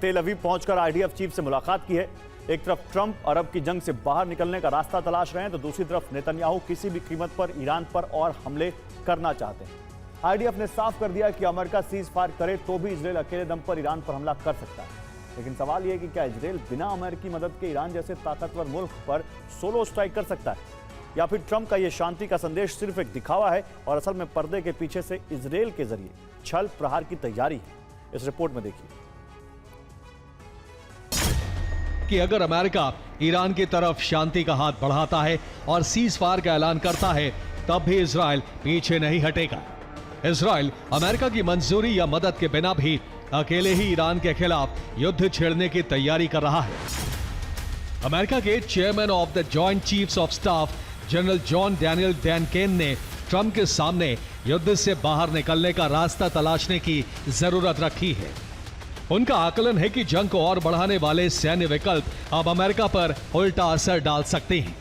तेल अवीव पहुंचकर IDF chief से मुलाकात की है। एक तरफ ट्रंप अरब की जंग से बाहर निकलने का रास्ता तलाश रहे हैं, तो दूसरी तरफ नेतन्याहू किसी भी कीमत पर ईरान पर और हमले करना चाहते हैं। आईडीएफ ने साफ कर दिया कि अमेरिका सीज फायर करे तो भी इजरायल अकेले दम पर ईरान पर हमला कर सकता है। लेकिन सवाल यह है कि क्या इजरायल बिना अमेरिकी मदद के ईरान जैसे ताकतवर मुल्क पर सोलो स्ट्राइक कर सकता है, या फिर ट्रंप का यह शांति का संदेश सिर्फ एक दिखावा है और असल में पर्दे के पीछे से इजरायल के जरिए छल प्रहार की तैयारी है। इस रिपोर्ट में देखिए कि अगर अमेरिका ईरान की तरफ शांति का हाथ बढ़ाता है और सीज फायर का ऐलान करता है, तब भी इजरायल पीछे नहीं हटेगा। इजरायल अमेरिका की मंजूरी या मदद के बिना भी अकेले ही ईरान के खिलाफ युद्ध छेड़ने की तैयारी कर रहा है। अमेरिका के chairman of the joint chiefs of staff general John Daniel Dan Caine ने ट्रंप के सामने युद्ध से बाहर निकलने का रास्ता तलाशने की जरूरत रखी है। उनका आकलन है कि जंग को और बढ़ाने वाले सैन्य विकल्प अब अमेरिका पर उल्टा असर डाल सकते हैं।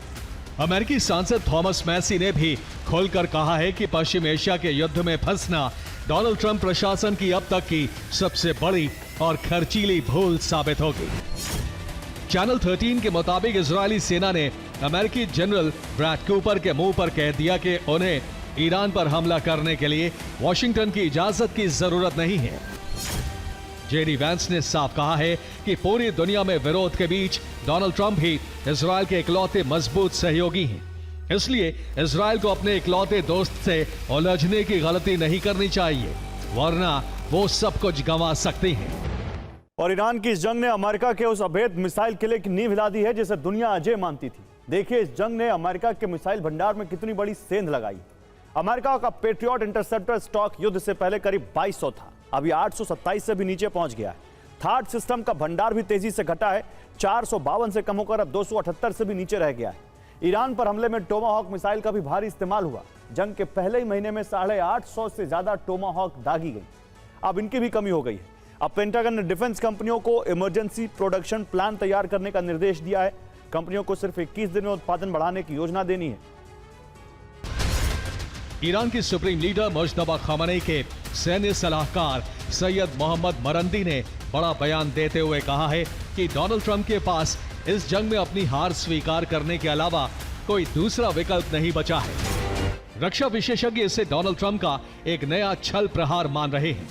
अमेरिकी सांसद थॉमस मैसी ने भी खुलकर कहा है कि पश्चिम एशिया के युद्ध में फंसना डोनाल्ड ट्रंप प्रशासन की अब तक की सबसे बड़ी और खर्चीली भूल साबित होगी। चैनल 13 के मुताबिक इजरायली सेना ने अमेरिकी जनरल ब्रैड कूपर के मुंह पर कह दिया कि उन्हें ईरान पर हमला करने के लिए वॉशिंगटन की इजाजत की जरूरत नहीं है। जेडी वैंस ने साफ कहा है कि पूरी दुनिया में विरोध के बीच डोनाल्ड ट्रंप ही इजरायल के इकलौते मजबूत सहयोगी हैं। इसलिए इजरायल को अपने इकलौते दोस्त से उलझने की गलती नहीं करनी चाहिए, वरना वो सब कुछ गंवा सकते हैं। और ईरान की इस जंग ने अमेरिका के उस अवैध मिसाइल किले की नींव हिला दी है जिसे दुनिया अजय मानती थी। देखिए इस जंग ने अमेरिका के मिसाइल भंडार में कितनी बड़ी सेंध लगाई। अमेरिका का पेट्रियट इंटरसेप्टर स्टॉक युद्ध से पहले करीब 2200 था, अभी 827 से भी नीचे पहुंच गया है। थार्ड सिस्टम का भंडार भी तेजी से घटा है, 452 से कम होकर अब 278 से भी नीचे रह गया है। ईरान पर हमले में टोमाहॉक मिसाइल का भी भारी इस्तेमाल हुआ। जंग के पहले ही महीने में 850 से ज्यादा टोमाहॉक दागी गई। अब इनकी भी कमी हो गई है। अब पेंटागन ने डिफेंस कंपनियों को इमरजेंसी प्रोडक्शन प्लान तैयार करने का निर्देश दिया है। कंपनियों को सिर्फ 21 दिन में उत्पादन बढ़ाने की योजना देनी है। ईरान की सुप्रीम लीडर मुज्तबा खामेनी के सैन्य सलाहकार सैयद मोहम्मद मरंदी ने बड़ा बयान देते हुए कहा है कि डोनाल्ड ट्रंप के पास इस जंग में अपनी हार स्वीकार करने के अलावा कोई दूसरा विकल्प नहीं बचा है। रक्षा विशेषज्ञ इसे डोनाल्ड ट्रंप का एक नया छल प्रहार मान रहे हैं।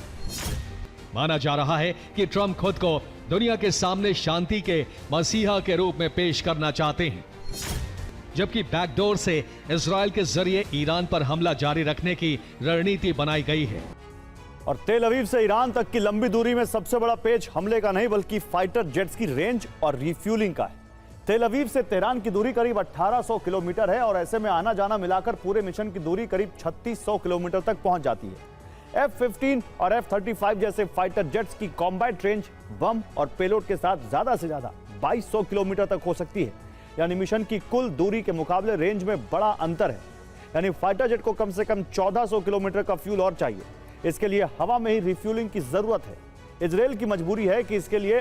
माना जा रहा है कि ट्रंप खुद को दुनिया के सामने शांति के मसीहा के रूप में पेश करना चाहते हैं, जबकि बैकडोर से इजरायल के जरिए ईरान पर हमला जारी रखने की रणनीति बनाई गई है। और तेल अवीव से ईरान तक की लंबी दूरी में सबसे बड़ा पेच हमले का नहीं बल्कि फाइटर जेट्स की रेंज और रिफ्यूलिंग का है। तेल अवीव से तेहरान की दूरी करीब 1800 किलोमीटर है और ऐसे में आना जाना मिलाकर पूरे मिशन की दूरी करीब 3600 किलोमीटर तक पहुंच जाती है। F-15 और F-35 जैसे फाइटर जेट्स की कॉम्बैट रेंज बम और पेलोड के साथ ज्यादा से ज्यादा 2200 किलोमीटर तक हो सकती है। यानी मिशन की कुल दूरी के मुकाबले रेंज में बड़ा अंतर है। यानी फाइटर जेट को कम से कम 1400 किलोमीटर का फ्यूल और चाहिए। इसके लिए हवा में ही रिफ्यूलिंग की जरूरत है। इजरायल की मजबूरी है कि इसके लिए